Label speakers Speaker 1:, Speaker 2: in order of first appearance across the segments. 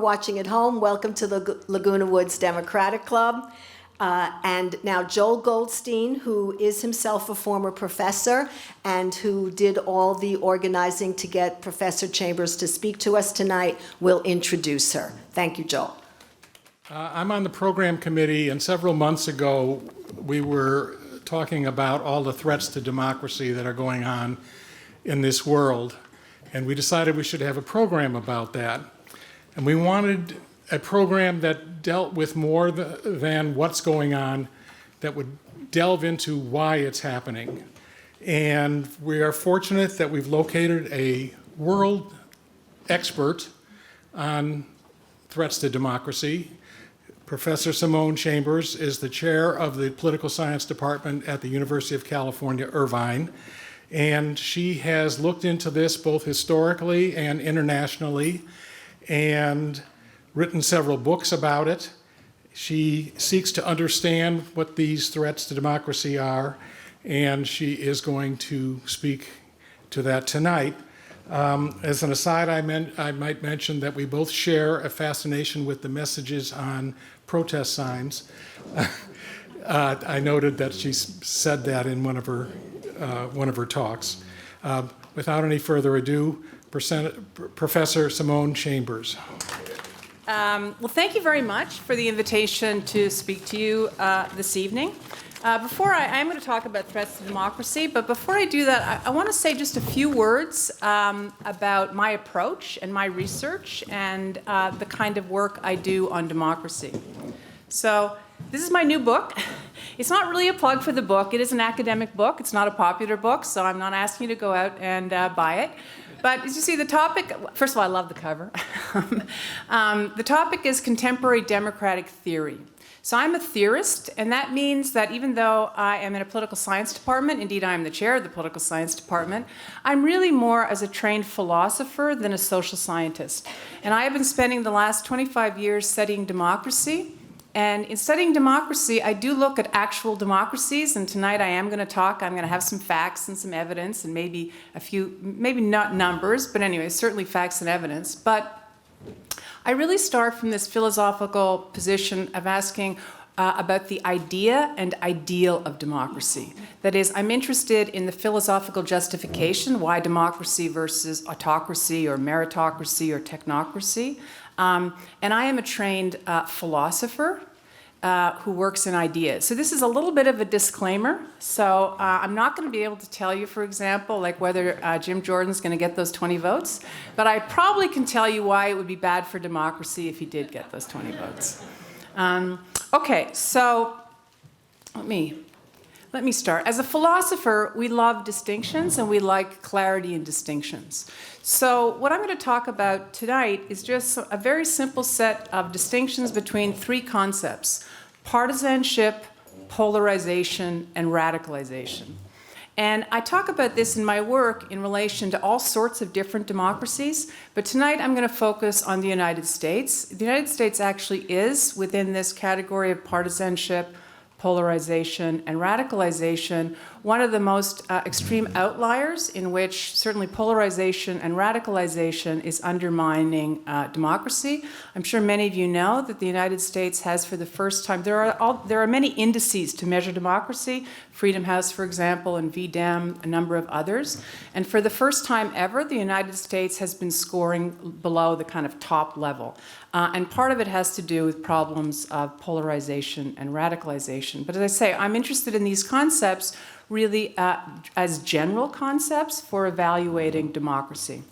Speaker 1: watching at home, welcome to the Laguna Woods Democratic Club. And now Joel Goldstein, who is himself a former professor and who did all the organizing to get Professor Chambers to speak to us tonight, will introduce her. Thank you, Joel.
Speaker 2: I'm on the program committee, and several months ago we were talking about all the threats to democracy that are going on in this world, and we decided we should have a program about that. And we wanted a program that dealt with more than what's going on, that would delve into why it's happening. And we are fortunate that we've located a world expert on threats to democracy. Professor Simone Chambers is the chair of the political science department at the University of California, Irvine. And she has looked into this both historically and internationally and written several books about it. She seeks to understand what these threats to democracy are, and she is going to speak to that tonight. As an aside, I might mention that we both share a fascination with the messages on protest signs. I noted that she said that in one of her talks. Without any further ado, Professor Simone Chambers.
Speaker 3: Well, thank you very much for the invitation to speak to you this evening. I'm going to talk about threats to democracy, but before I do that, I want to say just a few words about my approach and my research and the kind of work I do on democracy. So this is my new book. It's not really a plug for the book. It is an academic book. It's not a popular book, so I'm not asking you to go out and buy it. But as you see, the topic, first of all, I love the cover. The topic is contemporary democratic theory. So I'm a theorist, and that means that even though I am in a political science department, indeed I am the chair of the political science department, I'm really more as a trained philosopher than a social scientist. And I have been spending the last 25 years studying democracy. And in studying democracy, I do look at actual democracies, and tonight I'm going to have some facts and some evidence, and maybe a few, maybe not numbers, but anyway, certainly facts and evidence. But I really start from this philosophical position of asking about the idea and ideal of democracy. That is, I'm interested in the philosophical justification, why democracy versus autocracy or meritocracy or technocracy. And I am a trained philosopher who works in ideas. So this is a little bit of a disclaimer. So I'm not going to be able to tell you, for example, like whether Jim Jordan's going to get those 20 votes, but I probably can tell you why it would be bad for democracy if he did get those 20 votes. Okay, so let me start. As a philosopher, we love distinctions and we like clarity in distinctions. So what I'm going to talk about tonight is just a very simple set of distinctions between three concepts: partisanship, polarization, and radicalization. And I talk about this in my work in relation to all sorts of different democracies, but tonight I'm going to focus on the United States. The United States actually is within this category of partisanship, polarization, and radicalization, one of the most extreme outliers in which certainly polarization and radicalization is undermining democracy. I'm sure many of you know that the United States has, for the first time, there are many indices to measure democracy, Freedom House, for example, and VDEM, a number of others. And for the first time ever, the United States has been scoring below the kind of top level. And part of it has to do with problems of polarization and radicalization. But as I say, I'm interested in these concepts really as general concepts for evaluating democracy.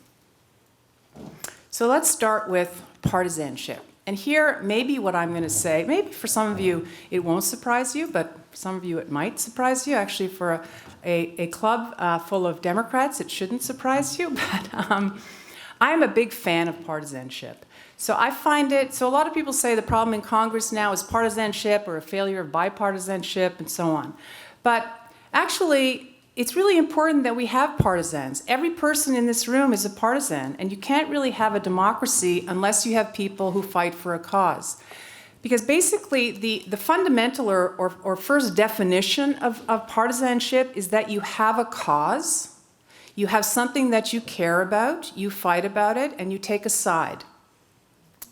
Speaker 3: So let's start with partisanship. And here, maybe what I'm going to say, maybe for some of you it won't surprise you, but for some of you it might surprise you. Actually, for a club full of Democrats, it shouldn't surprise you. But I am a big fan of partisanship. So I find it, so a lot of people say the problem in Congress now is partisanship or a failure of bipartisanship and so on. But actually, it's really important that we have partisans. Every person in this room is a partisan, and you can't really have a democracy unless you have people who fight for a cause. Because basically, the fundamental or first definition of partisanship is that you have a cause, you have something that you care about, you fight about it, and you take a side.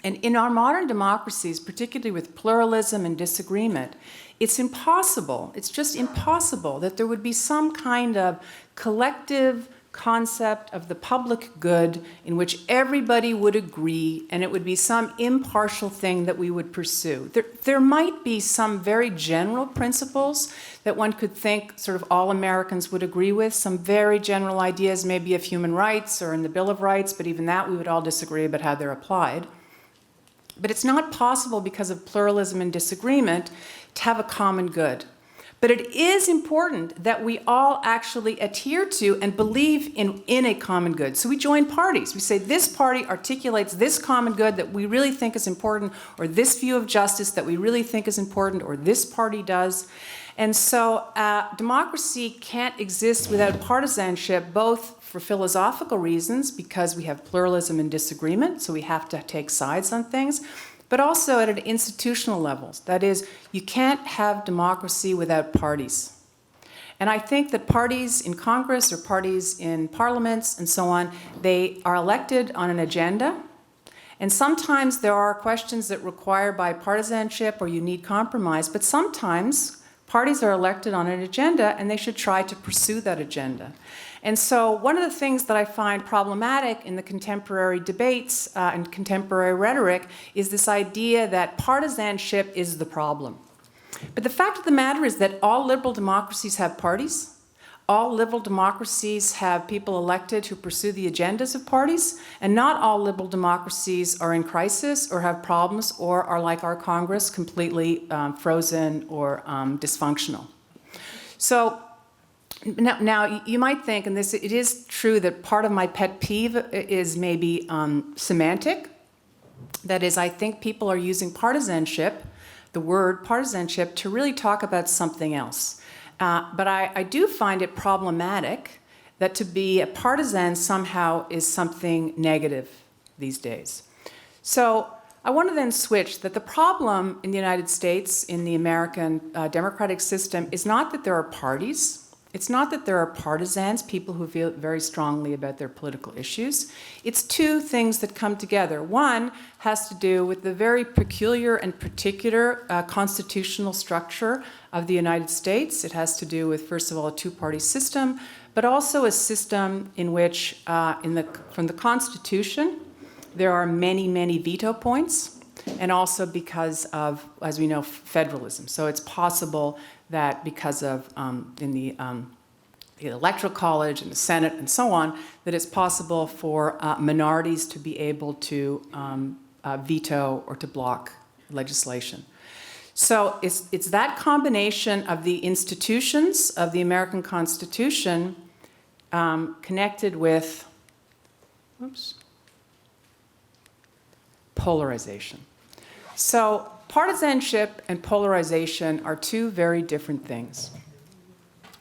Speaker 3: And in our modern democracies, particularly with pluralism and disagreement, it's impossible, it's just impossible that there would be some kind of collective concept of the public good in which everybody would agree and it would be some impartial thing that we would pursue. There might be some very general principles that one could think sort of all Americans would agree with, some very general ideas maybe of human rights or in the Bill of Rights, but even that we would all disagree about how they're applied. But it's not possible because of pluralism and disagreement to have a common good. But it is important that we all actually adhere to and believe in a common good. So we join parties. We say this party articulates this common good that we really think is important, or this view of justice that we really think is important, or this party does. And so democracy can't exist without partisanship, both for philosophical reasons, because we have pluralism and disagreement, so we have to take sides on things, but also at an institutional level. That is, you can't have democracy without parties. And I think that parties in Congress or parties in parliaments and so on, they are elected on an agenda. And sometimes there are questions that require bipartisanship or you need compromise, but sometimes parties are elected on an agenda and they should try to pursue that agenda. And so one of the things that I find problematic in the contemporary debates and contemporary rhetoric is this idea that partisanship is the problem. But the fact of the matter is that all liberal democracies have parties. All liberal democracies have people elected who pursue the agendas of parties, and not all liberal democracies are in crisis or have problems or are like our Congress, completely frozen or dysfunctional. So now you might think, and it is true that part of my pet peeve is maybe semantic. That is, I think people are using partisanship, the word partisanship, to really talk about something else. But I do find it problematic that to be a partisan somehow is something negative these days. So I want to then switch that the problem in the United States, in the American democratic system, is not that there are parties. It's not that there are partisans, people who feel very strongly about their political issues. It's two things that come together. One has to do with the very peculiar and particular constitutional structure of the United States. It has to do with, first of all, a two-party system, but also a system in which, from the Constitution, there are many, many veto points, and also because of, as we know, federalism. So it's possible that because of in the Electoral College and the Senate and so on, that it's possible for minorities to be able to veto or to block legislation. So it's that combination of the institutions of the American Constitution connected with polarization. So partisanship and polarization are two very different things.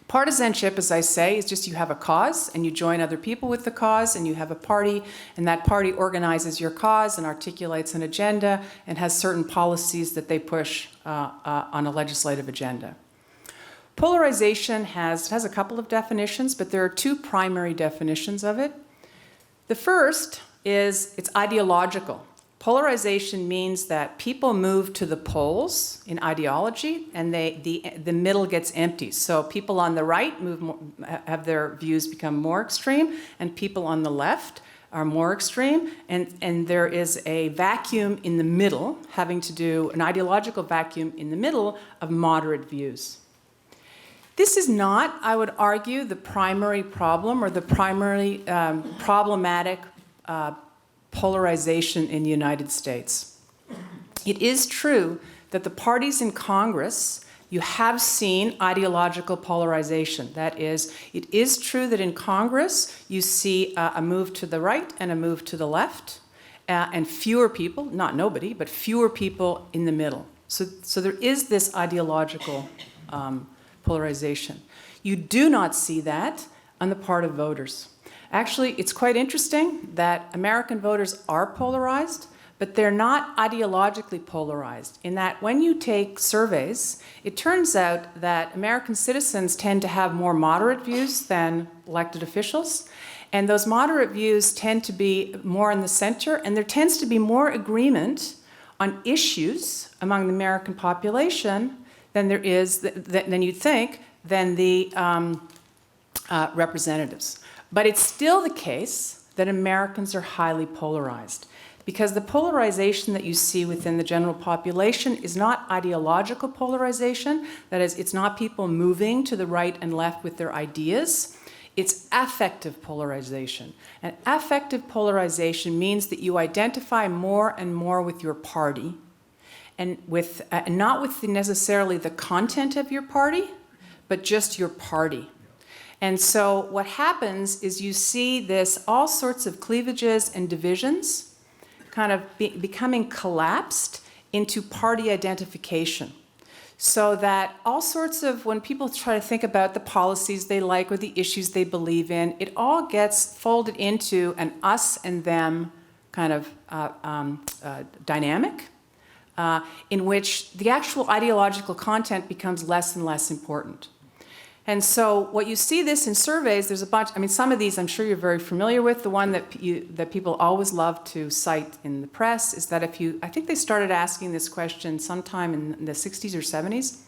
Speaker 3: Partisanship, as I say, is just you have a cause and you join other people with the cause, and you have a party, and that party organizes your cause and articulates an agenda and has certain policies that they push on a legislative agenda. Polarization has a couple of definitions, but there are two primary definitions of it. The first is it's ideological. Polarization means that people move to the poles in ideology, and the middle gets empty. So people on the right have their views become more extreme, and people on the left are more extreme, and there is a vacuum in the middle, having to do an ideological vacuum in the middle of moderate views. This is not, I would argue, the primary problem or the primary problematic polarization in the United States. It is true that the parties in Congress, you have seen ideological polarization. That is, it is true that in Congress you see a move to the right and a move to the left, and fewer people, not nobody, but fewer people in the middle. So there is this ideological polarization. You do not see that on the part of voters. Actually, it's quite interesting that American voters are polarized, but they're not ideologically polarized, in that when you take surveys, it turns out that American citizens tend to have more moderate views than elected officials, And those moderate views tend to be more in the center, and there tends to be more agreement on issues among the American population than there is, than you'd think, than the representatives. But it's still the case that Americans are highly polarized, because the polarization that you see within the general population is not ideological polarization. That is, it's not people moving to the right and left with their ideas. It's affective polarization. And affective polarization means that you identify more and more with your party, and with not with necessarily the content of your party, but just your party. And so what happens is you see this all sorts of cleavages and divisions kind of becoming collapsed into party identification. So that all sorts of, when people try to think about the policies they like or the issues they believe in, it all gets folded into an us and them kind of dynamic in which the actual ideological content becomes less and less important. And so what you see this in surveys, there's a bunch, I mean, some of these I'm sure you're very familiar with. The one that people always love to cite in the press is that I think they started asking this question sometime in the 60s or 70s.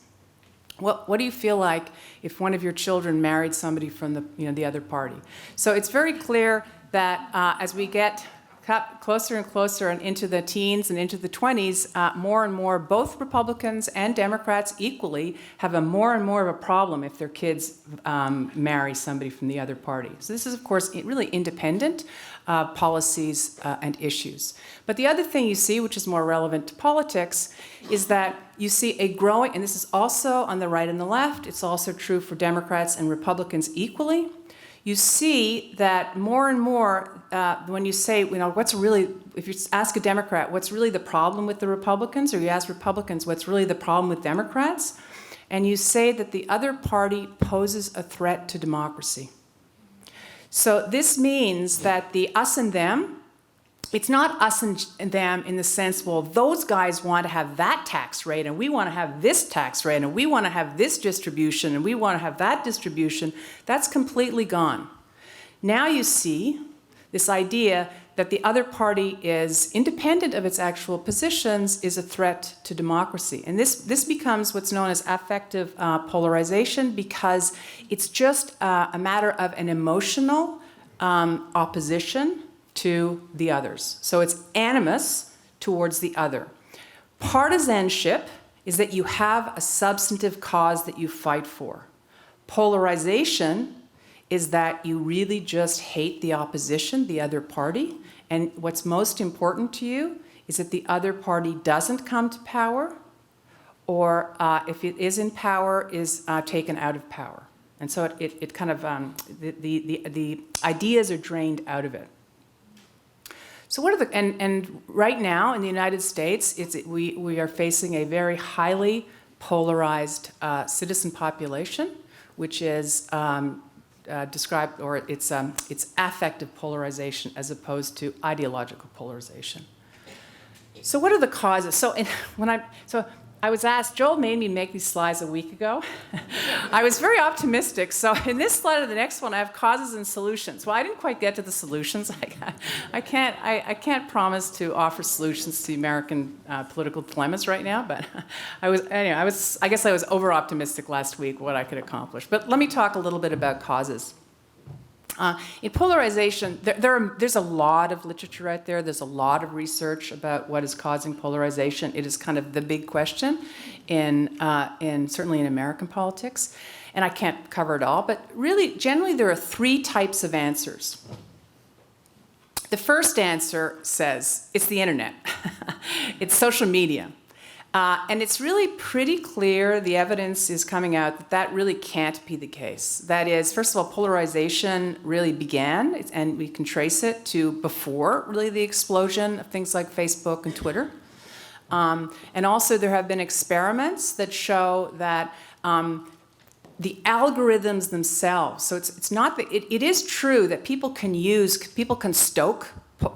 Speaker 3: What do you feel like if one of your children married somebody from the other party? So it's very clear that as we get closer and closer and into the teens and into the 20s, more and more, both Republicans and Democrats equally have more and more of a problem if their kids marry somebody from the other party. So this is, of course, really independent policies and issues. But the other thing you see, which is more relevant to politics, is that you see a growing, and this is also on the right and the left, it's also true for Democrats and Republicans equally. You see that more and more, when you say, if you ask a Democrat, what's really the problem with the Republicans, or you ask Republicans, what's really the problem with Democrats, and you say that the other party poses a threat to democracy. So this means that the us and them, it's not us and them in the sense, well, those guys want to have that tax rate, and we want to have this tax rate, and we want to have this distribution, and we want to have that distribution. That's completely gone. Now you see this idea that the other party is independent of its actual positions, is a threat to democracy. And this becomes what's known as affective polarization, because it's just a matter of an emotional opposition to the others. So it's animus towards the other. Partisanship is that you have a substantive cause that you fight for. Polarization is that you really just hate the opposition, the other party, and what's most important to you is that the other party doesn't come to power, or if it is in power, is taken out of power. And so it kind of, the ideas are drained out of it. So what are and right now in the United States, we are facing a very highly polarized citizen population, which is described, or it's affective polarization as opposed to ideological polarization. So what are the causes? So I was asked, Joel made me make these slides a week ago. I was very optimistic. So in this slide or the next one, I have causes and solutions. Well, I didn't quite get to the solutions. I can't promise to offer solutions to the American political dilemmas right now, but I guess I was over-optimistic last week what I could accomplish. But let me talk a little bit about causes. In polarization, there's a lot of literature out there. There's a lot of research about what is causing polarization. It is kind of the big question certainly in American politics. And I can't cover it all, but really, generally, there are three types of answers. The first answer says it's the internet. It's social media. And it's really pretty clear, the evidence is coming out that that really can't be the case. That is, first of all, polarization really began, and we can trace it to before really the explosion of things like Facebook and Twitter. And also there have been experiments that show that the algorithms themselves, so it's not that, it is true that people can stoke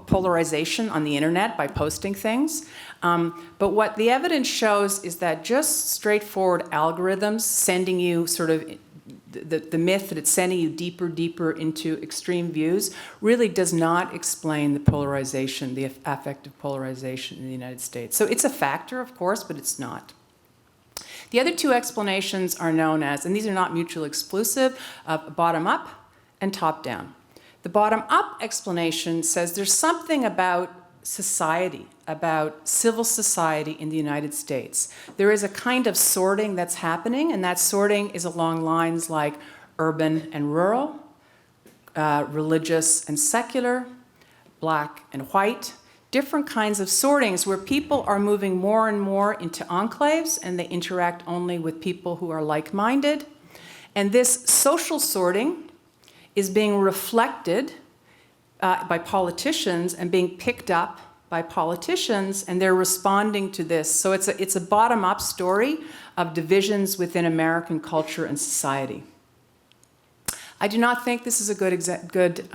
Speaker 3: polarization on the internet by posting things. But what the evidence shows is that just straightforward algorithms sending you sort of the myth that it's sending you deeper into extreme views really does not explain the polarization, the affective polarization in the United States. So it's a factor, of course, but it's not. The other two explanations are known as, and these are not mutually exclusive, bottom up and top down. The bottom up explanation says there's something about society, about civil society in the United States. There is a kind of sorting that's happening, and that sorting is along lines like urban and rural, religious and secular, black and white, different kinds of sortings where people are moving more and more into enclaves and they interact only with people who are like-minded. And this social sorting is being reflected by politicians and being picked up by politicians, and they're responding to this. So it's a bottom-up story of divisions within American culture and society. I do not think this is a good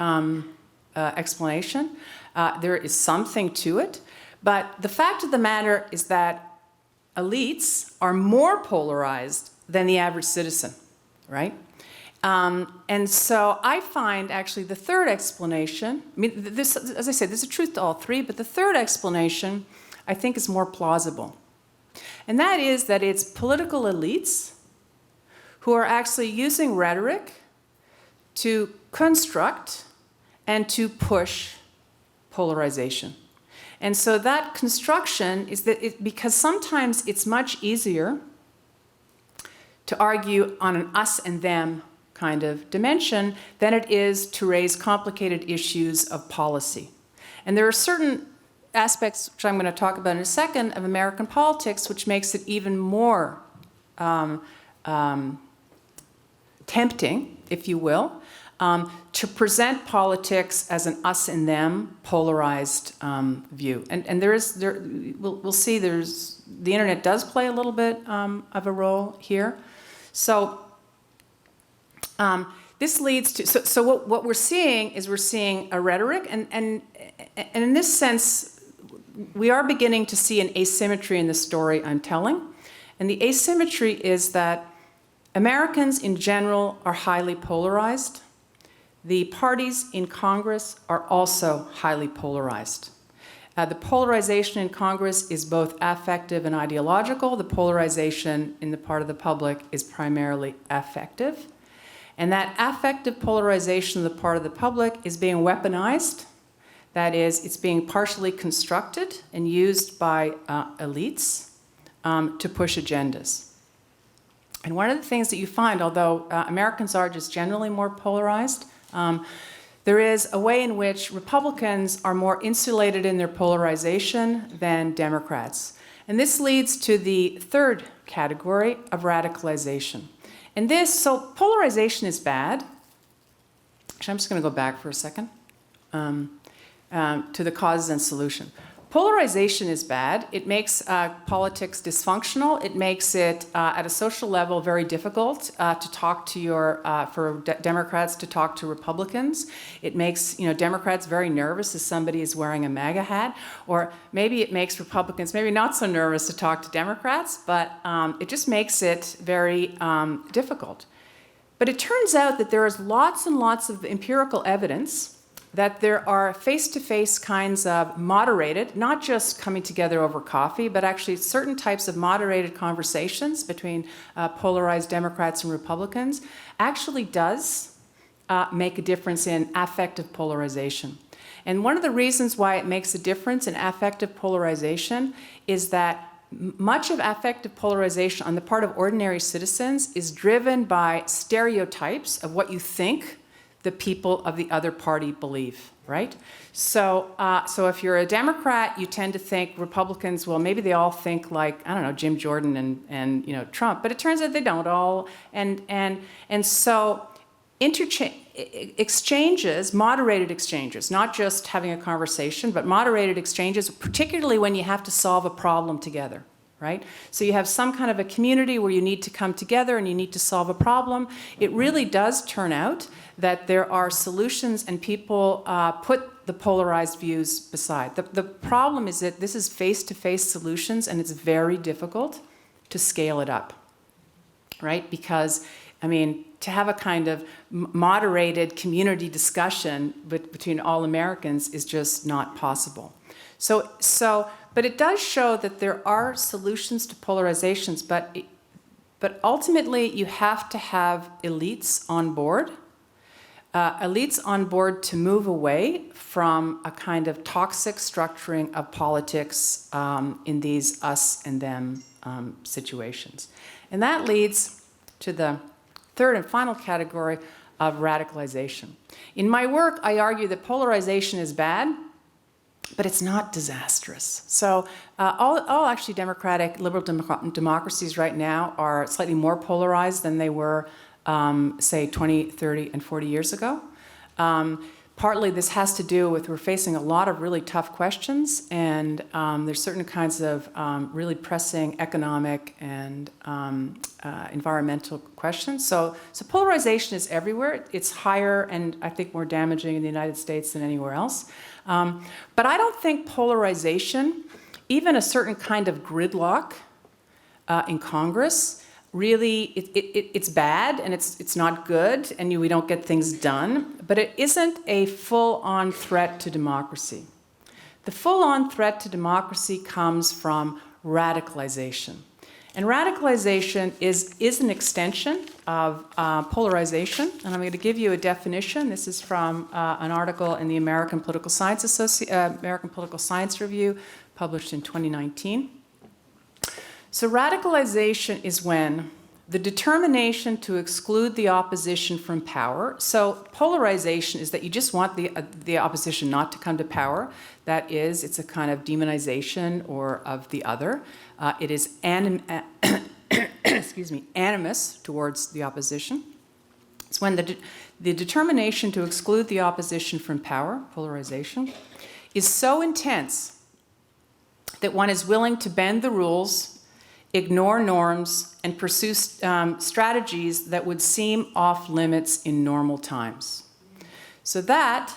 Speaker 3: explanation. There is something to it, but the fact of the matter is that elites are more polarized than the average citizen, right? And so I find actually the third explanation, I mean, this, as I said, there's a truth to all three, but the third explanation I think is more plausible. And that is that it's political elites who are actually using rhetoric to construct and to push polarization. And so that construction is that because sometimes it's much easier to argue on an us and them kind of dimension than it is to raise complicated issues of policy. And there are certain aspects, which I'm going to talk about in a second, of American politics, which makes it even more tempting, if you will, to present politics as an us and them polarized view. And we'll see the internet does play a little bit of a role here. So this leads to, so what we're seeing is we're seeing a rhetoric, and in this sense, we are beginning to see an asymmetry in the story I'm telling. And the asymmetry is that Americans in general are highly polarized. The parties in Congress are also highly polarized. The polarization in Congress is both affective and ideological. The polarization in the part of the public is primarily affective. And that affective polarization of the part of the public is being weaponized. That is, it's being partially constructed and used by elites to push agendas. And one of the things that you find, although Americans are just generally more polarized, there is a way in which Republicans are more insulated in their polarization than Democrats. And this leads to the third category of radicalization. And so polarization is bad. Actually, I'm just going to go back for a second to the causes and solution. Polarization is bad. It makes politics dysfunctional. It makes it, at a social level, very difficult to talk to for Democrats to talk to Republicans. It makes Democrats very nervous if somebody is wearing a MAGA hat, or maybe it makes Republicans maybe not so nervous to talk to Democrats, but it just makes it very difficult. But it turns out that there is lots and lots of empirical evidence that there are face-to-face kinds of moderated, not just coming together over coffee, but actually certain types of moderated conversations between polarized Democrats and Republicans actually does make a difference in affective polarization. And one of the reasons why it makes a difference in affective polarization is that much of affective polarization on the part of ordinary citizens is driven by stereotypes of what you think the people of the other party believe, right? So if you're a Democrat, you tend to think Republicans, well, maybe they all think like, I don't know, Jim Jordan and Trump, but it turns out they don't all. And so exchanges, moderated exchanges, not just having a conversation, but moderated exchanges, particularly when you have to solve a problem together. Right? So you have some kind of a community where you need to come together and you need to solve a problem. It really does turn out that there are solutions and people put the polarized views beside. The problem is that this is face-to-face solutions and it's very difficult to scale it up, right? Because I mean, to have a kind of moderated community discussion between all Americans is just not possible. But it does show that there are solutions to polarizations, but ultimately you have to have elites on board. Elites on board to move away from a kind of toxic structuring of politics in these us and them situations. And that leads to the third and final category of radicalization. In my work, I argue that polarization is bad, but it's not disastrous. So all actually democratic, liberal democracies right now are slightly more polarized than they were say 20, 30, and 40 years ago. Partly this has to do with we're facing a lot of really tough questions, and there's certain kinds of really pressing economic and environmental questions. So polarization is everywhere. It's higher and I think more damaging in the United States than anywhere else. But I don't think polarization, even a certain kind of gridlock in Congress, really, it's bad and it's not good and we don't get things done, but it isn't a full-on threat to democracy. The full-on threat to democracy comes from radicalization. And radicalization is an extension of polarization, and I'm going to give you a definition. This is from an article in the American Political Science Review, published in 2019. So radicalization is when the determination to exclude the opposition from power. So polarization is that you just want the opposition not to come to power. That is, it's a kind of demonization or of the other. It is animus towards the opposition. It's when the determination to exclude the opposition from power, polarization, is so intense that one is willing to bend the rules, ignore norms, and pursue strategies that would seem off limits in normal times. So that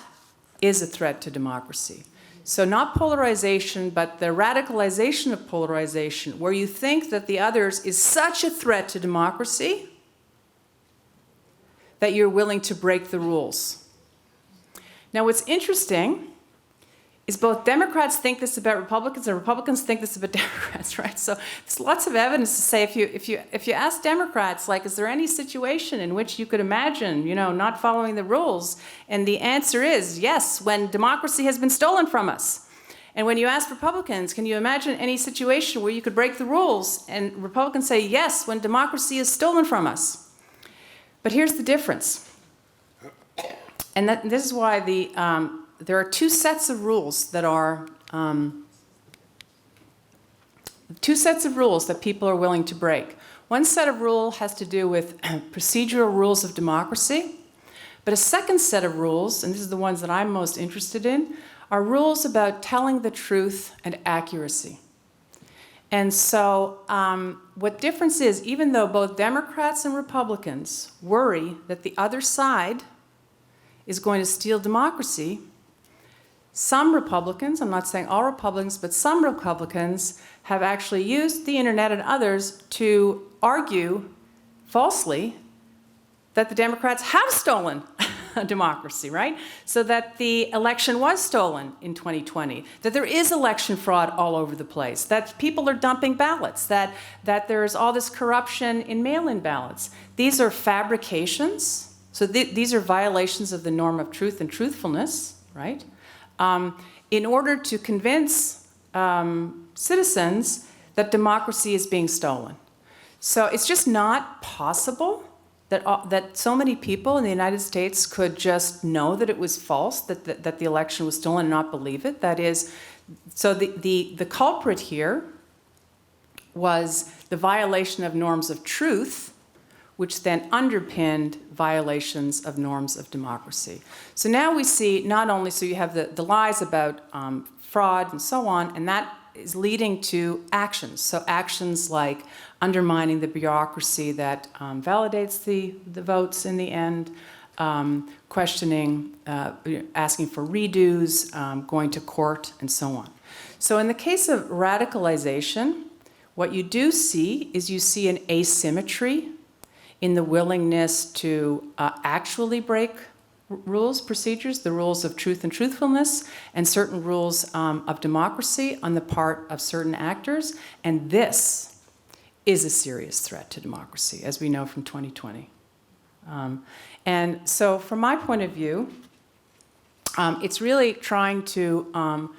Speaker 3: is a threat to democracy. So not polarization, but the radicalization of polarization, where you think that the others is such a threat to democracy that you're willing to break the rules. Now what's interesting is both Democrats think this about Republicans and Republicans think this about Democrats, right? So there's lots of evidence to say if you ask Democrats, like, is there any situation in which you could imagine, not following the rules? And the answer is yes, when democracy has been stolen from us. And when you ask Republicans, can you imagine any situation where you could break the rules? And Republicans say yes, when democracy is stolen from us. But here's the difference. And this is why there are two sets of rules that people are willing to break. One set of rules has to do with procedural rules of democracy, but a second set of rules, and this is the ones that I'm most interested in, are rules about telling the truth and accuracy. And so what difference is, even though both Democrats and Republicans worry that the other side is going to steal democracy, some Republicans, I'm not saying all Republicans, but some Republicans have actually used the internet and others to argue falsely that the Democrats have stolen democracy, right? So that the election was stolen in 2020, that there is election fraud all over the place, that people are dumping ballots, that there's all this corruption in mail-in ballots. These are fabrications. So these are violations of the norm of truth and truthfulness, right? In order to convince citizens that democracy is being stolen. So it's just not possible that so many people in the United States could just know that it was false, that the election was stolen and not believe it. That is, so the culprit here was the violation of norms of truth, which then underpinned violations of norms of democracy. So now we see not only, so you have the lies about fraud and so on, and that is leading to actions. So actions like undermining the bureaucracy that validates the votes in the end, questioning, asking for redos, going to court, and so on. So in the case of radicalization, what you do see is you see an asymmetry in the willingness to actually break rules, procedures, the rules of truth and truthfulness, and certain rules of democracy on the part of certain actors. And this is a serious threat to democracy, as we know from 2020. And so from my point of view, it's really trying to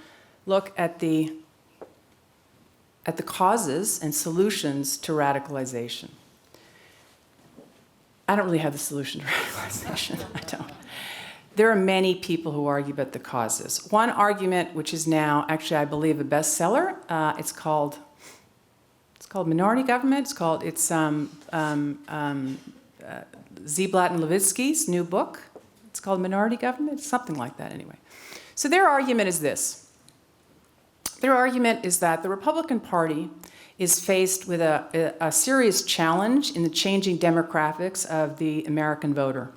Speaker 3: look at the causes and solutions to radicalization. I don't really have the solution to radicalization. I don't. There are many people who argue about the causes. One argument, which is now actually, I believe, a bestseller, it's called Minority Government. It's Ziblatt and Levitsky's new book. It's called Minority Government, something like that anyway. So their argument is this. Their argument is that the Republican Party is faced with a serious challenge in the changing demographics of the American voter.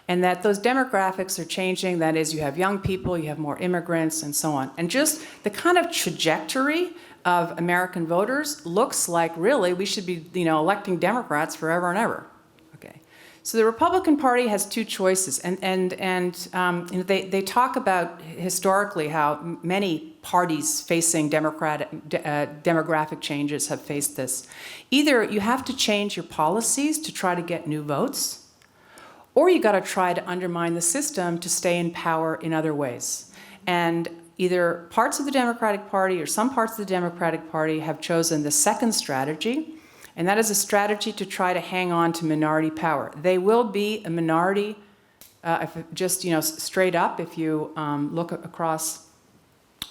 Speaker 3: And that those demographics are changing, that is, you have young people, you have more immigrants, and so on. And just the kind of trajectory of American voters looks like, really, we should be, electing Democrats forever and ever. Okay. So the Republican Party has two choices, and they talk about historically how many parties facing demographic changes have faced this. Either you have to change your policies to try to get new votes, or you got to try to undermine the system to stay in power in other ways. And either parts of the Democratic Party or some parts of the Democratic Party have chosen the second strategy, and that is a strategy to try to hang on to minority power. They will be a minority, straight up, if you look across,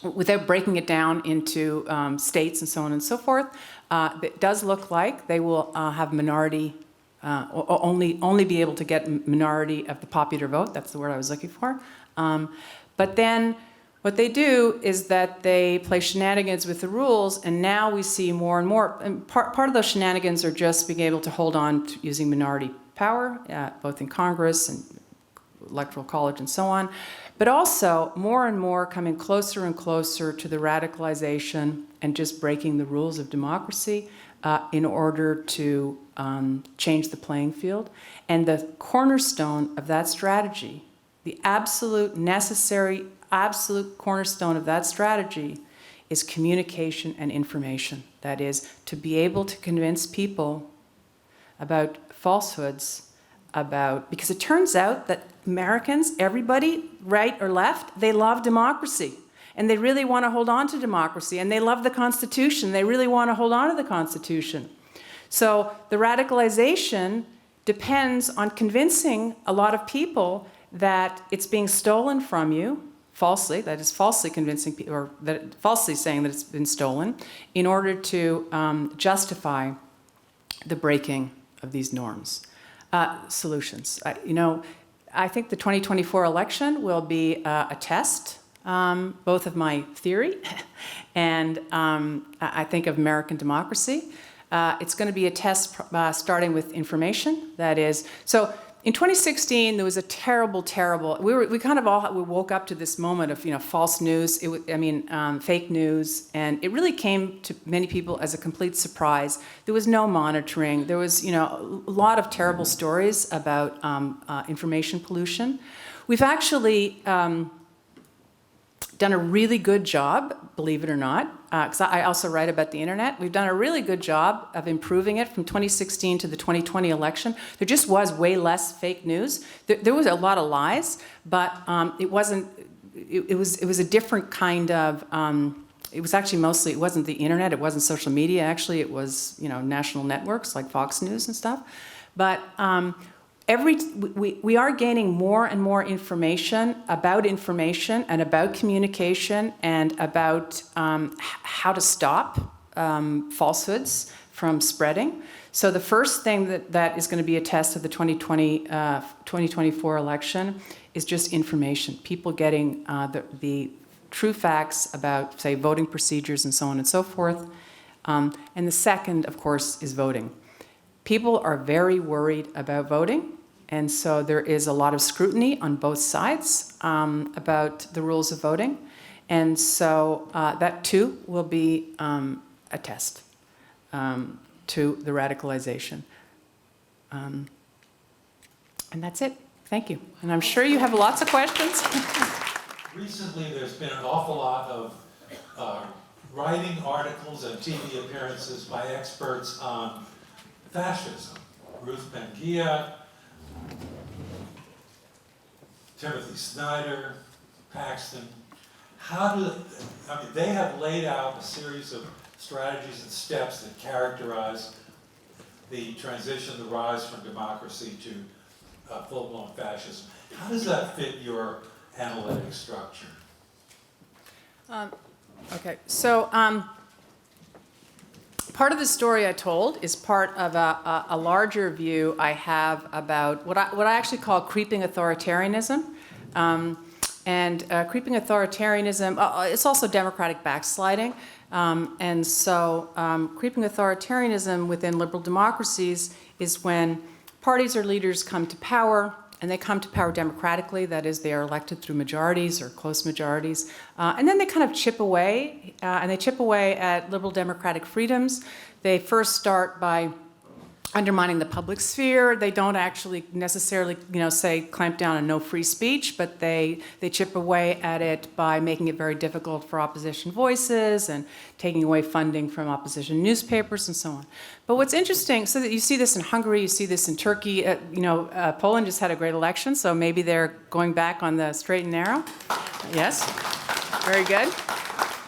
Speaker 3: without breaking it down into states and so on and so forth. It does look like they will have minority, only be able to get minority of the popular vote. That's the word I was looking for. But then what they do is that they play shenanigans with the rules, and now we see more and more. And part of those shenanigans are just being able to hold on to using minority power, both in Congress and Electoral College and so on, but also more and more coming closer and closer to the radicalization and just breaking the rules of democracy in order to change the playing field. And the cornerstone of that strategy, the absolute necessary, absolute cornerstone of that strategy is communication and information. That is, to be able to convince people about falsehoods, because it turns out that Americans, everybody, right or left, they love democracy. And they really want to hold on to democracy. And they love the Constitution. They really want to hold on to the Constitution. So the radicalization depends on convincing a lot of people that it's being stolen from you, falsely, that is falsely convincing people, or that falsely saying that it's been stolen, in order to justify the breaking of these norms. Solutions. I think the 2024 election will be a test, both of my theory and I think of American democracy. It's going to be a test starting with information. That is, so in 2016 there was a terrible. We kind of all woke up to this moment of false news. Fake news, and it really came to many people as a complete surprise. There was no monitoring. There was a lot of terrible stories about information pollution. We've actually done a really good job, believe it or not, because I also write about the internet. We've done a really good job of improving it from 2016 to the 2020 election. There just was way less fake news. There was a lot of lies, but it wasn't. It was a different kind of. It was actually mostly. It wasn't the internet. It wasn't social media. Actually, it was national networks like Fox News and stuff. But we are gaining more and more information and about communication and about how to stop falsehoods from spreading. So the first thing that is going to be a test of the 2024 election is just information. People getting the true facts about, say, voting procedures and so on and so forth. And the second, of course, is voting. People are very worried about voting. And so there is a lot of scrutiny on both sides about the rules of voting. And so that, too, will be a test to the radicalization. And that's it. Thank you. And I'm sure you have lots of questions.
Speaker 4: Recently, there's been an awful lot of writing articles and TV appearances by experts on fascism. Ruth Ben-Gia, Timothy Snyder, Paxton. They have laid out a series of strategies and steps that characterize the transition, the rise from democracy to full-blown fascism. How does that fit your analytic structure?
Speaker 3: Okay, so part of the story I told is part of a larger view I have about what I actually call creeping authoritarianism. Creeping authoritarianism, it's also democratic backsliding. Creeping authoritarianism within liberal democracies is when parties or leaders come to power, and they come to power democratically, that is, they are elected through majorities or close majorities, and then they kind of chip away, and they chip away at liberal democratic freedoms. They first start by undermining the public sphere. They don't actually necessarily, say clamp down on no free speech, but they chip away at it by making it very difficult for opposition voices and taking away funding from opposition newspapers and so on. But what's interesting, so that you see this in Hungary, you see this in Turkey. Poland just had a great election, so maybe they're going back on the straight and narrow. Yes, very good.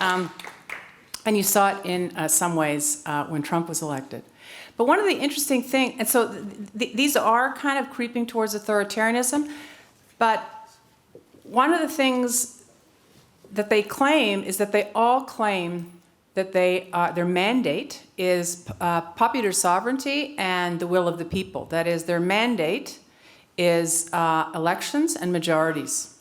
Speaker 3: And you saw it in some ways when Trump was elected. But one of the interesting things, and so these are kind of creeping towards authoritarianism, but one of the things that they claim is that they all claim that their mandate is popular sovereignty and the will of the people. That is, their mandate is elections and majorities.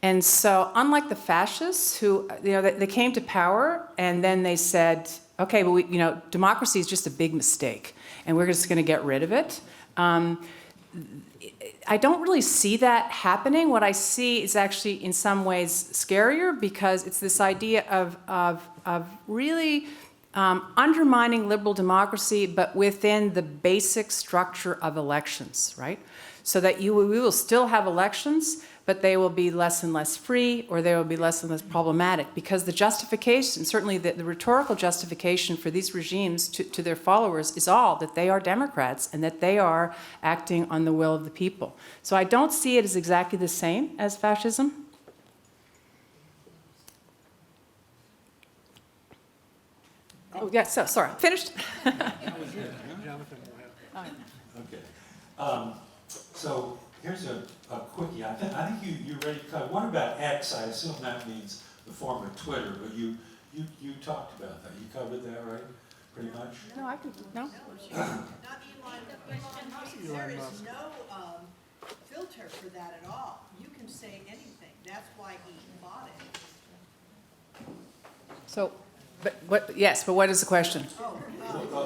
Speaker 3: And so, unlike the fascists, who they came to power and then they said, okay, but democracy is just a big mistake, and we're just going to get rid of it. I don't really see that happening. What I see is actually, in some ways, scarier, because it's this idea of really undermining liberal democracy, but within the basic structure of elections, right? So that we will still have elections, but they will be less and less free, or they will be less and less problematic, because the justification, certainly the rhetorical justification for these regimes to their followers, is all that they are Democrats and that they are acting on the will of the people. So I don't see it as exactly the same as fascism. Oh, yes, so, sorry, finished?
Speaker 4: Okay. So here's a quickie. I think you ready to cover. What about X? I assume that means the former Twitter, but you talked about that. You covered that, right? Pretty much?
Speaker 3: No, I can, no?
Speaker 5: Not Elon Musk. There is no filter for that at all. You can say anything. That's why he bought it.
Speaker 3: So, but what is the question?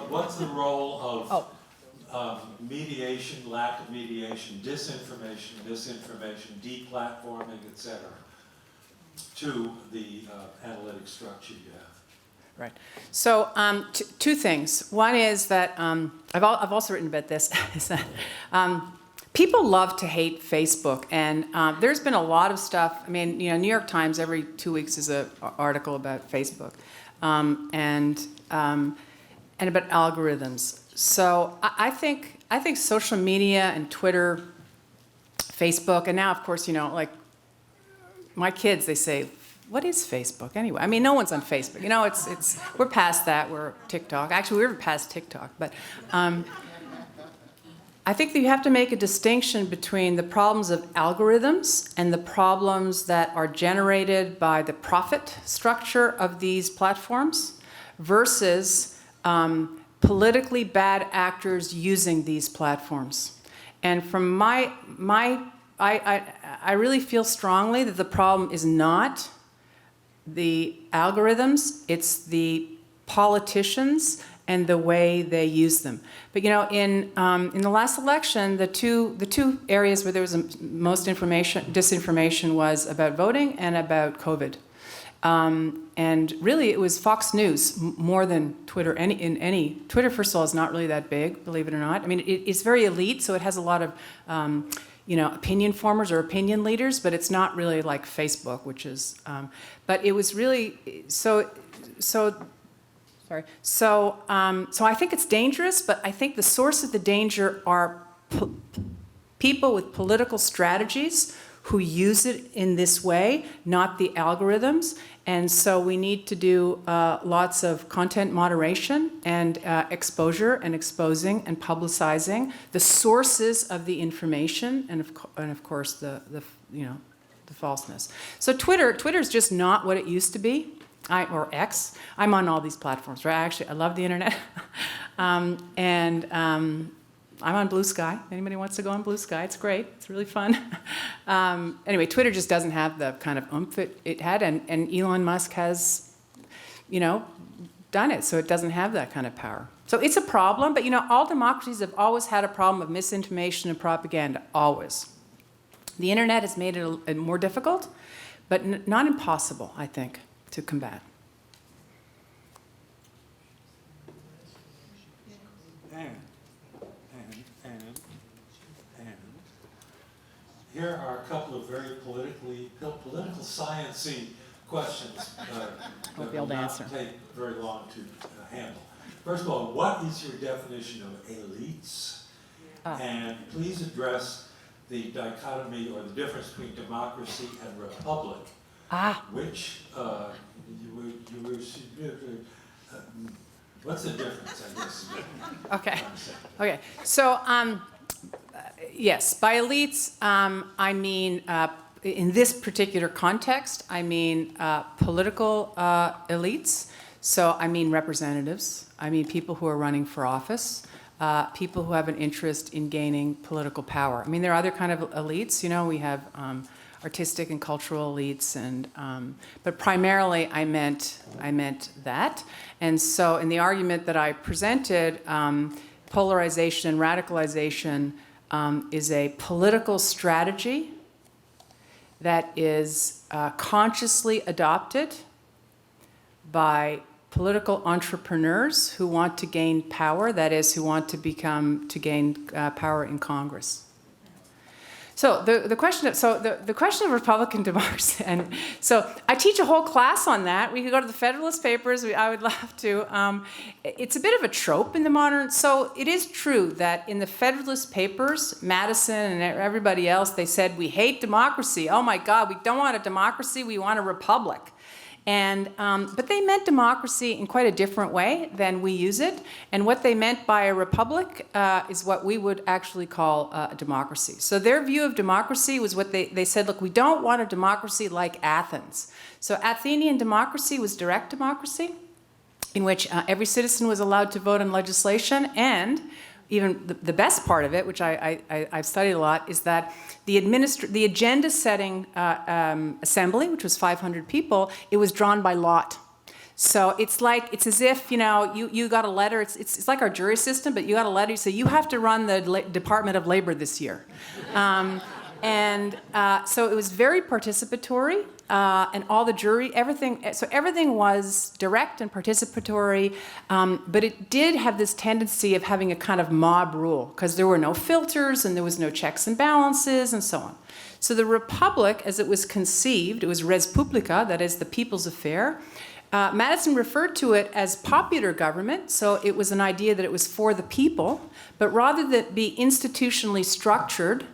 Speaker 4: What's the role of mediation, lack of mediation, disinformation, deplatforming, etc., to the analytic structure you have?
Speaker 3: Right. So two things. One is that I've also written about this. Is that people love to hate Facebook, and there's been a lot of stuff. I mean, New York Times every 2 weeks is an article about Facebook, and about algorithms. So I think social media and Twitter, Facebook, and now of course like my kids, they say, what is Facebook anyway? I mean, no one's on Facebook. It's we're past that. We're TikTok. Actually, we're past TikTok. But I think that you have to make a distinction between the problems of algorithms and the problems that are generated by the profit structure of these platforms versus politically bad actors using these platforms. And from I really feel strongly that the problem is not the algorithms, it's the politicians and the way they use them. But in the last election, the two areas where there was most disinformation was about voting and about COVID. And really, it was Fox News more than Twitter. Twitter, first of all, is not really that big, believe it or not. I mean, it's very elite, so it has a lot of opinion formers or opinion leaders, but it's not really like Facebook, which is. But it was really so. Sorry. So I think it's dangerous, but I think the source of the danger are people with political strategies who use it in this way, not the algorithms. And so we need to do lots of content moderation and exposure and exposing and publicizing the sources of the information and of course the falseness. So Twitter is just not what it used to be. Or X. I'm on all these platforms, right? I love the internet. I'm on Blue Sky. Anybody wants to go on Blue Sky? It's great. It's really fun. Anyway, Twitter just doesn't have the kind of oomph it had, and Elon Musk has, done it, so it doesn't have that kind of power. So it's a problem, but all democracies have always had a problem of misinformation and propaganda, always. The internet has made it more difficult, but not impossible, I think, to combat.
Speaker 4: Here are a couple of very political science-y questions that
Speaker 3: Won't be able
Speaker 4: will
Speaker 3: to
Speaker 4: not
Speaker 3: answer.
Speaker 4: take very long to handle. First of all, what is your definition of elites? And please address the dichotomy or the difference between democracy and republic. Which what's the difference, I guess?
Speaker 3: Okay. So, yes, by elites, I mean, in this particular context, I mean political elites. So I mean representatives. I mean people who are running for office. People who have an interest in gaining political power. I mean, there are other kind of elites. We have artistic and cultural elites, but primarily I meant that. And so, in the argument that I presented, polarization and radicalization is a political strategy that is consciously adopted by political entrepreneurs who want to gain power, that is, who want to gain power in Congress. So the question of Republican democracy, and so I teach a whole class on that. We could go to the Federalist Papers. I would love to. It's a bit of a trope in the modern. So it is true that in the Federalist Papers, Madison and everybody else, they said we hate democracy. Oh my God, we don't want a democracy. We want a republic. But they meant democracy in quite a different way than we use it. And what they meant by a republic is what we would actually call a democracy. So their view of democracy was what they said, look, we don't want a democracy like Athens. So Athenian democracy was direct democracy, in which every citizen was allowed to vote on legislation, and even the best part of it, which I've studied a lot, is that the agenda-setting assembly, which was 500 people, it was drawn by lot. So it's as if you got a letter. It's like our jury system, but you got a letter. You say you have to run the Department of Labor this year, so it was very participatory. And all the jury, everything was direct and participatory, but it did have this tendency of having a kind of mob rule, because there were no filters and there was no checks and balances and so on. So the republic, as it was conceived, it was res publica, that is the people's affair. Madison referred to it as popular government, so it was an idea that it was for the people, but rather than be institutionally structured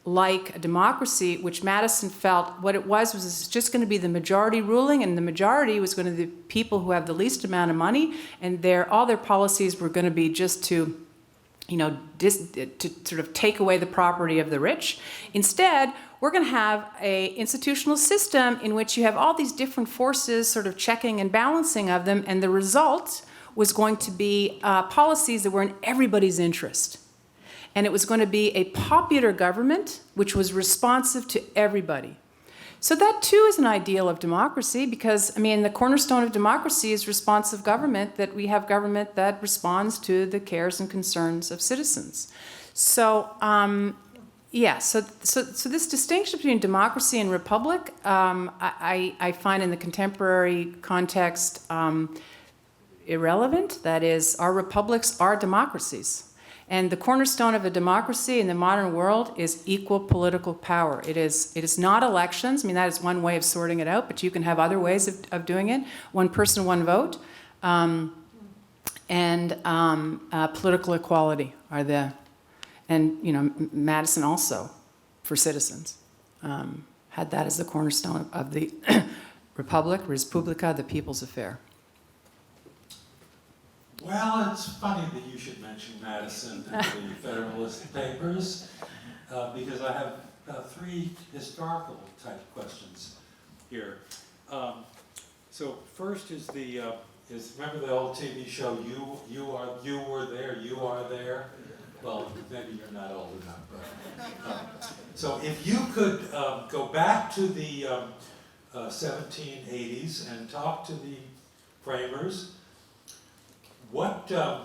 Speaker 3: like a democracy, which Madison felt what it was just going to be the majority ruling, and the majority was going to be the people who have the least amount of money, and all their policies were going to be just to sort of take away the property of the rich. Instead, we're going to have an institutional system in which you have all these different forces sort of checking and balancing of them, and the result was going to be policies that were in everybody's interest. And it was going to be a popular government which was responsive to everybody. So that too is an ideal of democracy, because the cornerstone of democracy is responsive government, that we have government that responds to the cares and concerns of citizens. So Yeah, so this distinction between democracy and republic, I find in the contemporary context irrelevant. That is, our republics are democracies. And the cornerstone of a democracy in the modern world is equal political power. It is not elections. I mean, that is one way of sorting it out, but you can have other ways of doing it. One person, one vote. And political equality are the, and you know, Madison also, for citizens, had that as the cornerstone of the Republic, Res Publica, the people's affair.
Speaker 4: Well, it's funny that you should mention Madison in the Federalist Papers, because I have 3 historical type questions here. So first is remember the old TV show You Were There, You Are There? Well, maybe you're not old enough, but so if you could go back to the 1780s and talk to the framers. What, the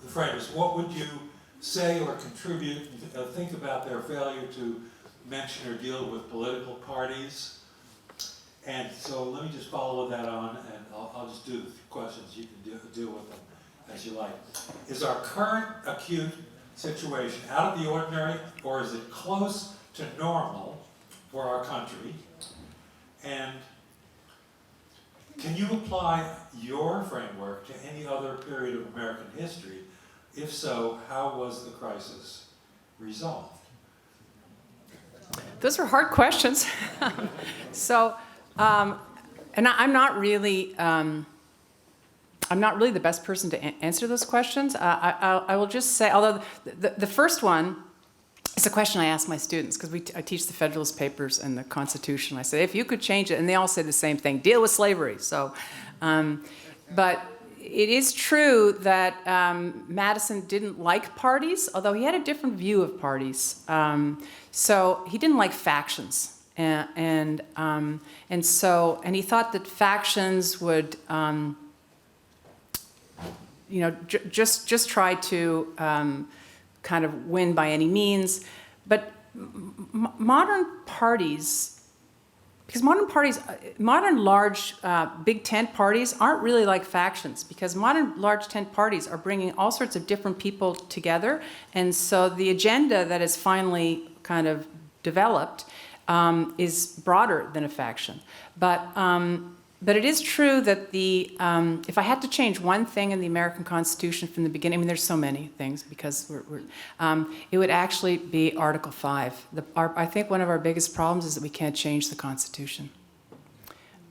Speaker 4: framers, what would you say or contribute, think about their failure to mention or deal with political parties? And so let me just follow that on, and I'll just do the questions. You can deal with them as you like. Is our current acute situation out of the ordinary, or is it close to normal for our country? And can you apply your framework to any other period of American history? If so, how was the crisis resolved?
Speaker 3: Those are hard questions. So, and I'm not really the best person to answer those questions. I will just say, although the first one is a question I ask my students, because I teach the Federalist Papers and the Constitution. I say, if you could change it, and they all say the same thing, deal with slavery. So, but it is true that Madison didn't like parties, although he had a different view of parties. So he didn't like factions. And he thought that factions would, just try to kind of win by any means. But modern parties, because modern large big tent parties aren't really like factions, because modern large tent parties are bringing all sorts of different people together. And so the agenda that is finally kind of developed is broader than a faction. But it is true that if I had to change one thing in the American Constitution from the beginning, I mean, there's so many things, because it would actually be Article 5. I think one of our biggest problems is that we can't change the Constitution.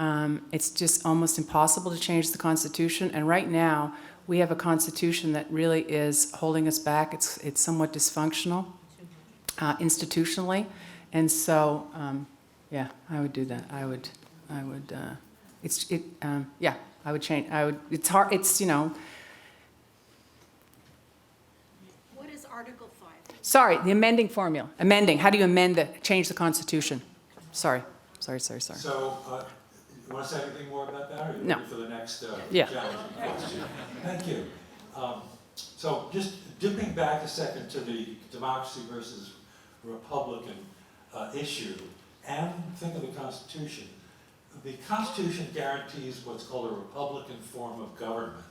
Speaker 3: It's just almost impossible to change the Constitution, and right now we have a Constitution that really is holding us back. It's somewhat dysfunctional institutionally, and so yeah, I would do that. I would. I would change. It's hard. It's,
Speaker 6: What is Article 5?
Speaker 3: Sorry, the amending formula. Amending. How do you change the Constitution? Sorry.
Speaker 4: So, you want to say anything more about that, or are you
Speaker 3: No.
Speaker 4: ready for the next
Speaker 3: Yeah.
Speaker 4: challenging question? Thank you. So, just dipping back a second to the democracy versus Republican issue, and think of the Constitution. The Constitution guarantees what's called a Republican form of government.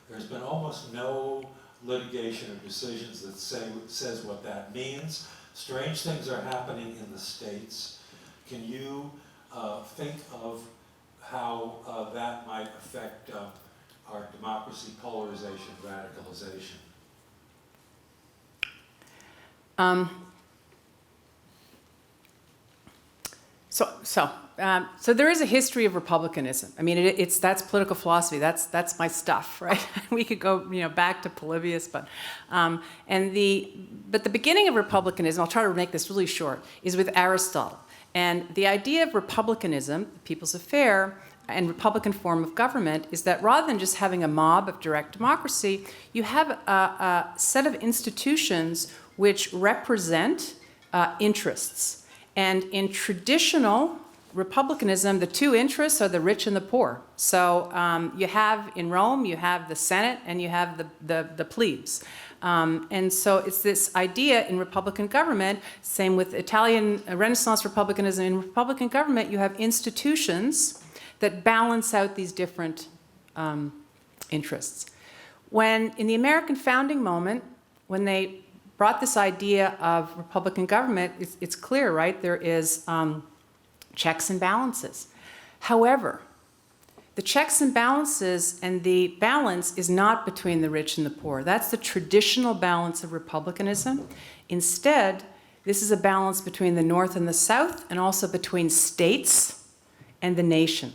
Speaker 4: There's been almost no litigation or decisions that says what that means. Strange things are happening in the states. Can you think of how that might affect our democracy, polarization, radicalization?
Speaker 3: So there is a history of republicanism. I mean, that's political philosophy. That's my stuff, right? We could go, back to Polybius, but the beginning of republicanism, I'll try to make this really short, is with Aristotle. And the idea of republicanism, the people's affair, and Republican form of government is that rather than just having a mob of direct democracy, you have a set of institutions which represent interests. And in traditional republicanism, the two interests are the rich and the poor. So you have in Rome, you have the Senate and you have the plebes. And so it's this idea in Republican government, same with Italian Renaissance republicanism. In Republican government, you have institutions that balance out these different interests. When, in the American founding moment, when they brought this idea of Republican government, it's clear, right? There is checks and balances. However, the checks and balances and the balance is not between the rich and the poor. That's the traditional balance of republicanism. Instead, this is a balance between the North and the South, and also between states and the nation.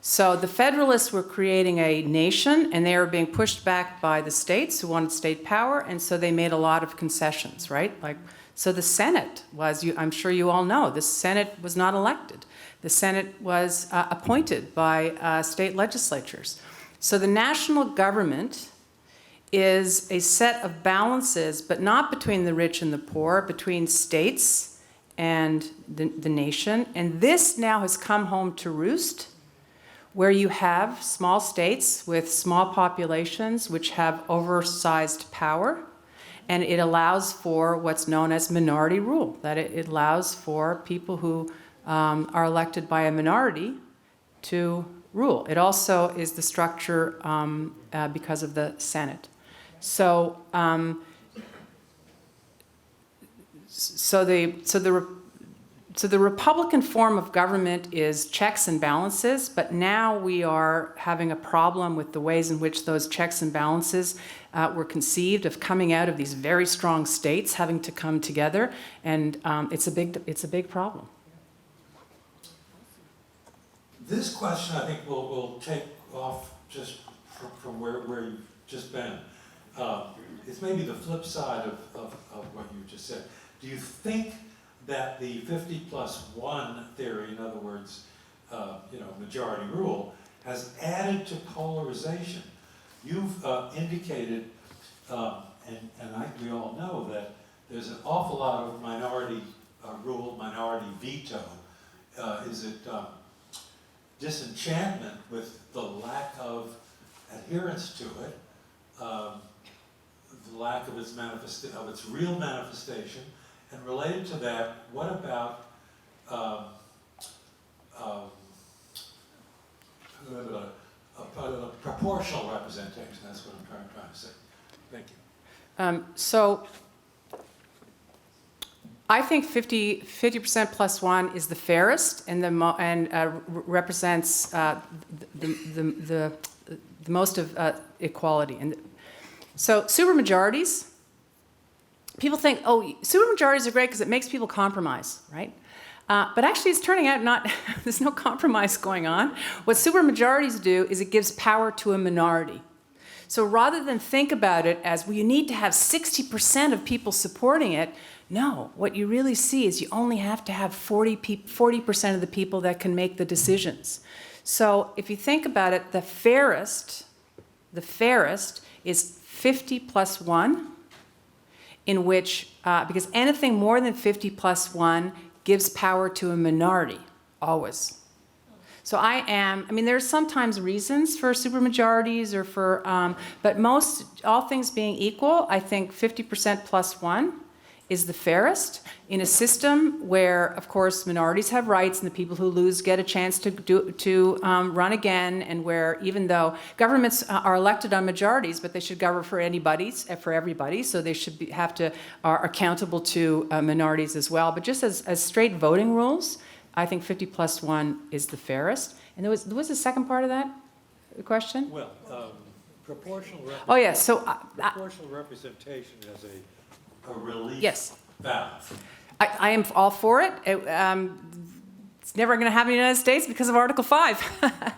Speaker 3: So the Federalists were creating a nation, and they were being pushed back by the states who wanted state power, and so they made a lot of concessions, right? So the Senate was, I'm sure you all know, the Senate was not elected. The Senate was appointed by state legislatures. So the national government is a set of balances, but not between the rich and the poor, between states and the nation. And this now has come home to roost, where you have small states with small populations which have oversized power, and it allows for what's known as minority rule, that it allows for people who are elected by a minority to rule. It also is the structure because of the Senate. So, the Republican form of government is checks and balances, but now we are having a problem with the ways in which those checks and balances were conceived, of coming out of these very strong states having to come together, and it's a big problem.
Speaker 4: This question, I think, will take off just from where you've just been. It's maybe the flip side of what you just said. Do you think that the 50+1 theory, in other words, majority rule, has added to polarization? You've indicated, we all know that there's an awful lot of minority rule, minority veto. Is it disenchantment with the lack of adherence to it, the lack of its real manifestation? And related to that, what about proportional representation? That's what I'm trying to say. Thank you.
Speaker 3: So I think 50% plus one is the fairest and represents the most of equality. And so supermajorities. People think, oh, supermajorities are great because it makes people compromise, right? But actually, it's turning out there's no compromise going on. What supermajorities do is it gives power to a minority. So rather than think about it as, well, you need to have 60% of people supporting it, no, what you really see is you only have to have 40% of the people that can make the decisions. So if you think about it, the fairest is 50+1, in which, because anything more than 50+1 gives power to a minority, always. So there's sometimes reasons for supermajorities or for, but all things being equal, I think 50% plus one is the fairest in a system where, of course, minorities have rights and the people who lose get a chance to run again, and where even though governments are elected on majorities, but they should govern for everybody, so they should are accountable to minorities as well. But just as straight voting rules, I think 50+1 is the fairest. And there was a second part of that question?
Speaker 4: Well, proportional
Speaker 3: proportional
Speaker 4: representation as a relief
Speaker 3: yes.
Speaker 4: valve.
Speaker 3: I am all for it. It's never going to happen in the United States because of Article 5,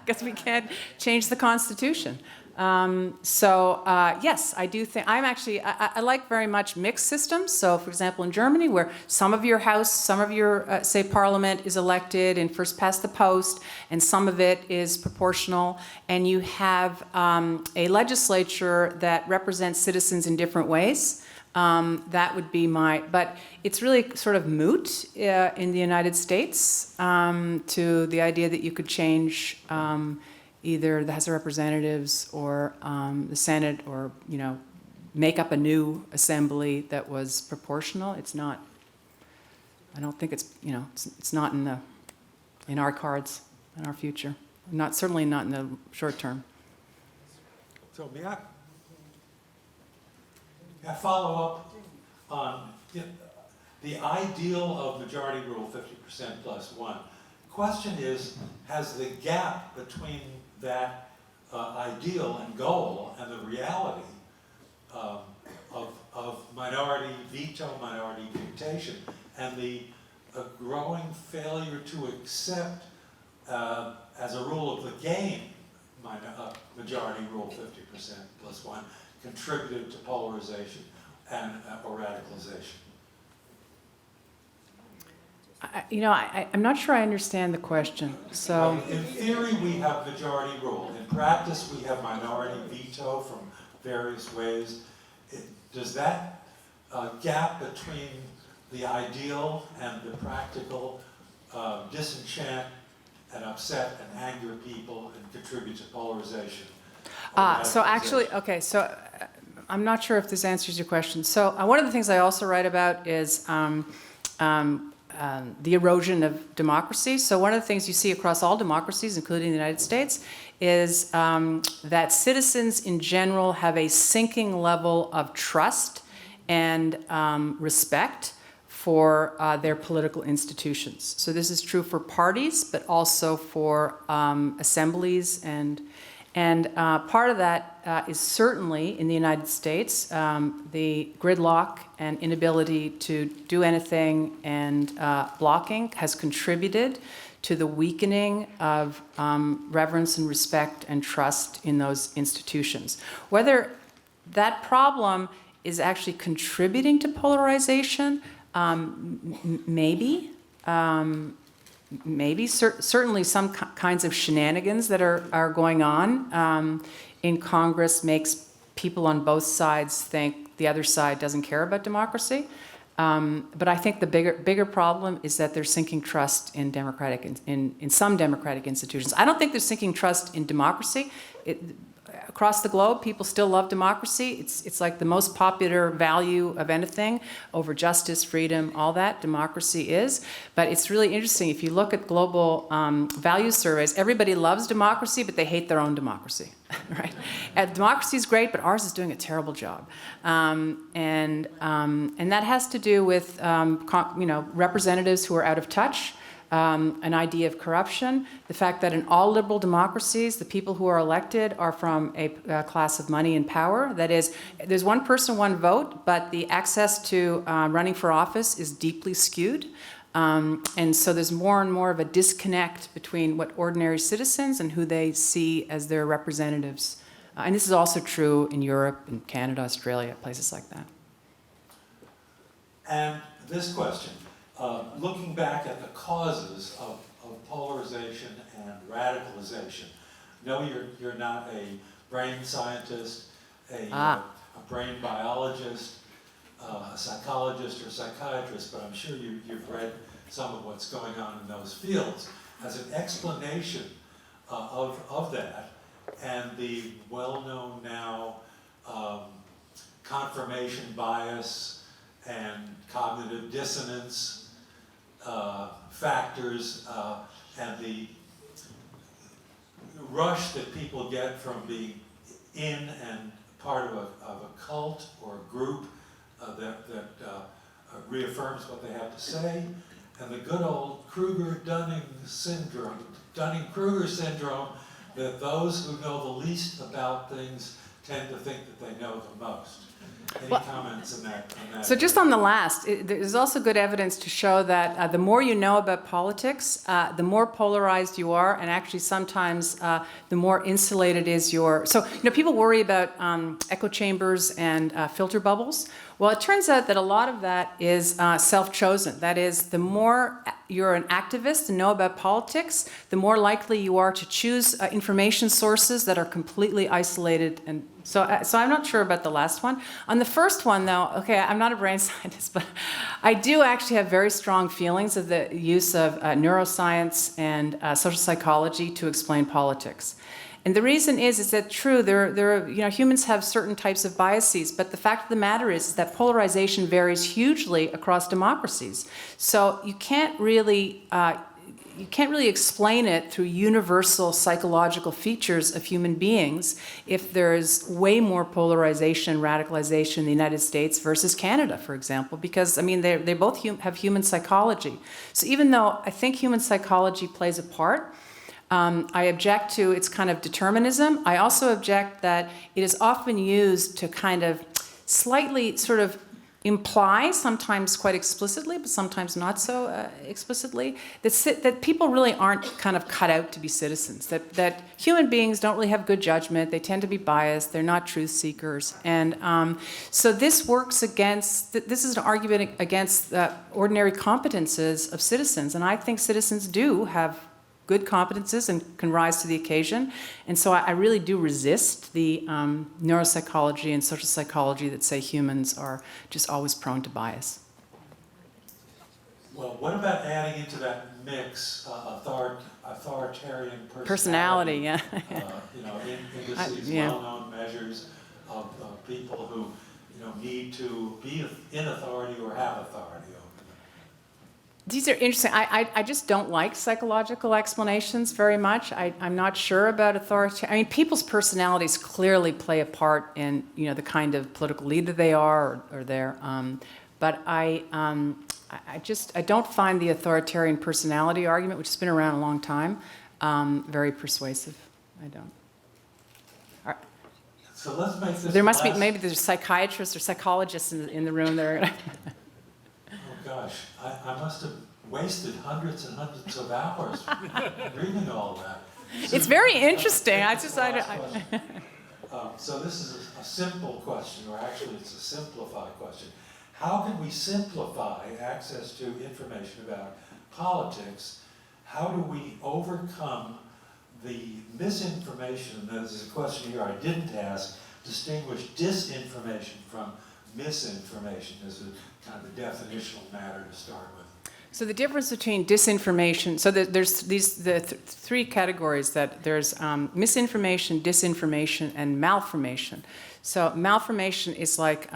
Speaker 3: because we can't change the Constitution. Yes, I do think, I like very much mixed systems. So for example, in Germany, where some of your house, some of your, say, parliament is elected in first past the post, and some of it is proportional, and you have a legislature that represents citizens in different ways. That would be but it's really sort of moot in the United States to the idea that you could change either the House of Representatives or the Senate, or, you know, make up a new assembly that was proportional. It's not, I don't think it's, you know, it's not in our cards, in our future. Certainly not in the short term.
Speaker 4: So may I follow up on the ideal of majority rule, 50% plus one. Question is, has the gap between that ideal and goal and the reality of minority veto, minority dictation, and the growing failure to accept as a rule of the game majority rule 50% plus one contributed to polarization and or radicalization?
Speaker 3: I'm not sure I understand the question. So,
Speaker 4: in theory, we have majority rule. In practice, we have minority veto from various ways. Does that gap between the ideal and the practical disenchant and upset and anger people and contribute to polarization?
Speaker 3: so actually, okay, so I'm not sure if this answers your question. So one of the things I also write about is the erosion of democracy. So one of the things you see across all democracies, including the United States, is that citizens in general have a sinking level of trust and respect for their political institutions. So this is true for parties, but also for assemblies, and part of that is certainly in the United States, the gridlock and inability to do anything and blocking has contributed to the weakening of reverence and respect and trust in those institutions. Whether that problem is actually contributing to polarization, maybe. Certainly some kinds of shenanigans that are going on in Congress makes people on both sides think the other side doesn't care about democracy. But I think the bigger problem is that there's sinking trust in in some democratic institutions. I don't think there's sinking trust in democracy. Across the globe, people still love democracy. It's like the most popular value of anything over justice, freedom, all that democracy is. But it's really interesting. If you look at global value surveys, everybody loves democracy, but they hate their own democracy, right? And democracy is great, but ours is doing a terrible job. And that has to do with representatives who are out of touch. An idea of corruption, the fact that in all liberal democracies, the people who are elected are from a class of money and power. That is, there's one person, one vote, but the access to running for office is deeply skewed. And so there's more and more of a disconnect between what ordinary citizens and who they see as their representatives. And this is also true in Europe, in Canada, Australia, places like that.
Speaker 4: And this question. Looking back at the causes of polarization and radicalization, no, you're not a brain scientist, a brain biologist, a psychologist or psychiatrist, but I'm sure you've read some of what's going on in those fields. As an explanation of that, and the well-known now confirmation bias and cognitive dissonance factors, and the rush that people get from being in and part of a cult or a group that reaffirms what they have to say, and the good old Dunning-Kruger syndrome, that those who know the least about things tend to think that they know the most. Any comments on that?
Speaker 3: So just on the last, there's also good evidence to show that the more you know about politics, the more polarized you are, and actually sometimes the more insulated is your... So, people worry about echo chambers and filter bubbles. Well, it turns out that a lot of that is self-chosen. That is, the more you're an activist and know about politics, the more likely you are to choose information sources that are completely isolated. And so I'm not sure about the last one. On the first one, though, okay, I'm not a brain scientist, but I do actually have very strong feelings of the use of neuroscience and social psychology to explain politics. And the reason is that true, humans have certain types of biases, but the fact of the matter is that polarization varies hugely across democracies. So you can't really explain it through universal psychological features of human beings if there's way more polarization, radicalization in the United States versus Canada, for example, because, they both have human psychology. So even though I think human psychology plays a part, I object to its kind of determinism. I also object that it is often used to kind of slightly sort of imply, sometimes quite explicitly, but sometimes not so explicitly, that people really aren't kind of cut out to be citizens, that human beings don't really have good judgment, they tend to be biased, they're not truth seekers. And so this works against, this is an argument against the ordinary competences of citizens, and I think citizens do have good competences and can rise to the occasion. And so I really do resist the neuropsychology and social psychology that say humans are just always prone to bias.
Speaker 4: Well, what about adding into that mix authoritarian
Speaker 3: Personality, yeah.
Speaker 4: Indices,
Speaker 3: yeah.
Speaker 4: well-known measures of people who need to be in authority or have authority over them?
Speaker 3: These are interesting. I just don't like psychological explanations very much. I'm not sure about authority. People's personalities clearly play a part in the kind of political leader they are or they're. But I don't find the authoritarian personality argument, which has been around a long time, very persuasive. I don't.
Speaker 4: So let's make this.
Speaker 3: There must be maybe there's psychiatrists or psychologists in the room that are.
Speaker 4: Oh gosh, I must have wasted hundreds and hundreds of hours reading all that.
Speaker 3: It's very interesting.
Speaker 4: So this is a simple question, or actually it's a simplified question. How can we simplify access to information about politics? How do we overcome the misinformation? There's a question here I didn't ask. Distinguish disinformation from misinformation as a kind of a definitional matter to start with.
Speaker 3: So the difference between disinformation, so there's three categories that there's misinformation, disinformation, and malformation. So malformation is like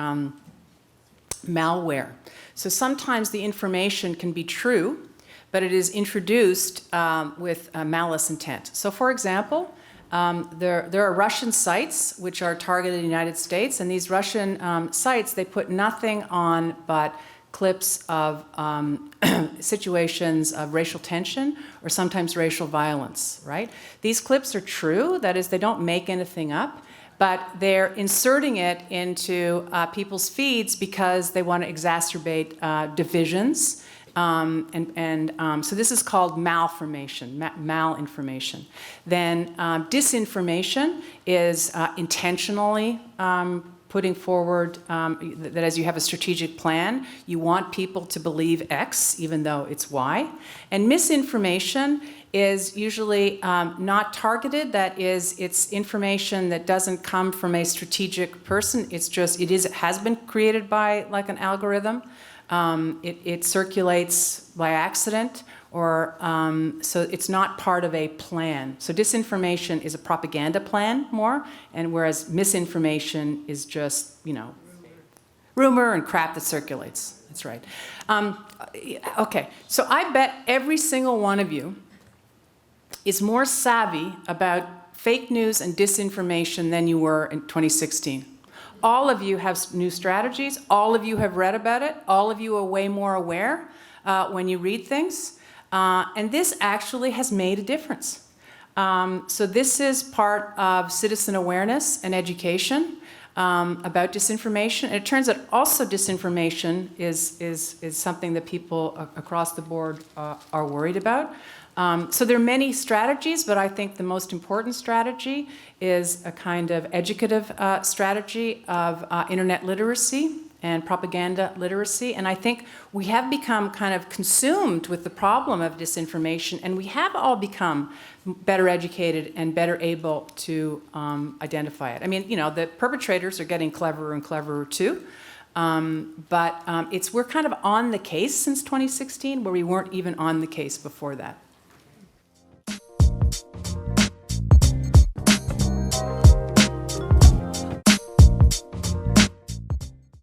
Speaker 3: malware. So sometimes the information can be true, but it is introduced with malice intent. So for example, there are Russian sites which are targeted in the United States, and these Russian sites, they put nothing on but clips of situations of racial tension or sometimes racial violence, right? These clips are true, that is, they don't make anything up, but they're inserting it into people's feeds because they want to exacerbate divisions. So this is called malformation, malinformation. Then disinformation is intentionally putting forward that as you have a strategic plan, you want people to believe X even though it's Y. And misinformation is usually not targeted. That is, it's information that doesn't come from a strategic person. It's just, it has been created by like an algorithm. It circulates by accident, or so it's not part of a plan. So disinformation is a propaganda plan more, and whereas misinformation is just, rumor and crap that circulates. That's right. Okay, so I bet every single one of you is more savvy about fake news and disinformation than you were in 2016. All of you have new strategies. All of you have read about it. All of you are way more aware when you read things. And this actually has made a difference. So this is part of citizen awareness and education. about disinformation. And it turns out also disinformation is something that people across the board are worried about. So there are many strategies, but I think the most important strategy is a kind of educative strategy of internet literacy and propaganda literacy. And I think we have become kind of consumed with the problem of disinformation, and we have all become better educated and better able to identify it. I mean, you know, the perpetrators are getting cleverer and cleverer too. But we're kind of on the case since 2016, where we weren't even on the case before that.